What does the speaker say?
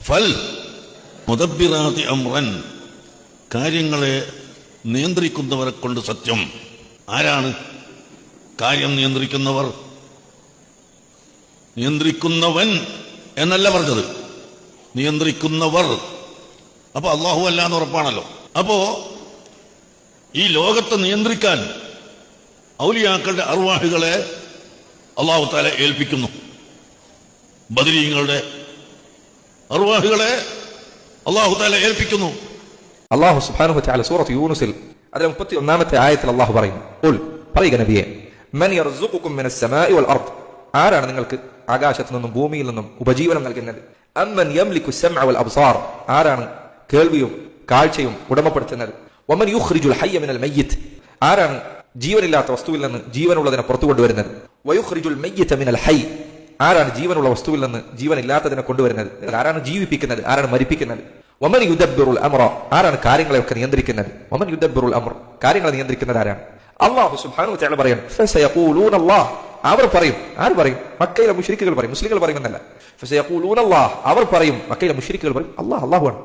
ഫൽ മുദബ്ബിറാതി അംറൻ, കാര്യങ്ങളെ നിയന്ത്രിക്കുന്നവരെ കൊണ്ട് സത്യം. ആരാണ് കാര്യം നിയന്ത്രിക്കുന്നവർ? നിയന്ത്രിക്കുന്നവൻ എന്നല്ല പറഞ്ഞത്, നിയന്ത്രിക്കുന്നവർ. അപ്പൊ അള്ളാഹു അല്ലാന്ന് ഉറപ്പാണല്ലോ. അപ്പോ ഈ ലോകത്തെ നിയന്ത്രിക്കാൻ ഔലിയാക്കളുടെ അർവാഹുകളെ അള്ളാഹു തആല ഏൽപ്പിക്കുന്നു. ബദരീങ്ങളുടെ അർവാഹുകളെ അള്ളാഹു തആല ഏൽപ്പിക്കുന്നു. അല്ലാഹു സുബ്ഹാനഹു വ തആല സൂറത്ത് യൂനുസിൽ അതിലെ 31-ാമത്തെ ആയത്തിൽ അല്ലാഹു പറയുന്നു, ഖുൽ, പറയുക നബിയെ, മൻ യർസുഖുകും മിനസ് സമാഇ വൽ അർദ്, ആരാണ് നിങ്ങൾക്ക് ആകാശത്തു നിന്നും ഭൂമിയിൽ നിന്നും ഉപജീവനം നൽകുന്നത്? അമ്മൻ യംലികു സമഅ വൽ അബ്സാർ, ആരാണ് കേൾവിയും കാഴ്ചയും ഉടമപ്പെടുത്തുന്നത്? വമൻ യുഖ്രിജുൽ ഹയ്യ മിനൽ മയ്യിത്ത്, ആരാണ് ജീവനില്ലാത്ത വസ്തുവിൽ നിന്ന് ജീവനുള്ളതിനെ പുറത്തു കൊണ്ടുവരുന്നത്? വയുഖ്രിജുൽ മയ്യിത മിനൽ ഹയ്യ്, ആരാണ് ജീവനുള്ള വസ്തുവിൽ നിന്ന് ജീവനില്ലാത്തതിനെ കൊണ്ടുവരുന്നത്? ആരാണ് ജീവിപ്പിക്കുന്നത്? ആരാണ് മരിപ്പിക്കുന്നത്? വമൻ യുദബ്ബിറുൽ അംറ, ആരാണ് കാര്യങ്ങളെയൊക്കെ നിയന്ത്രിക്കുന്നത്? വമൻ യുദബ്ബിറുൽ അംർ, കാര്യങ്ങളെ നിയന്ത്രിക്കുന്നത് ആരാണ്? അല്ലാഹു സുബ്ഹാനഹു വ തആല പറയാണ്, ഫസയഖൂലൂന അല്ലാഹ്, അവർ പറയും. ആര് പറയും? മക്കയിലെ മുശ്രിക്കുകൾ പറയും, മുസ്ലിങ്ങൾ പറയുമെന്നല്ല. ഫസയഖൂലൂന അല്ലാഹ്, അവർ പറയും, മക്കയിലെ മുശ്രിക്കുകൾ പറയും, അല്ലാഹു ആണ്.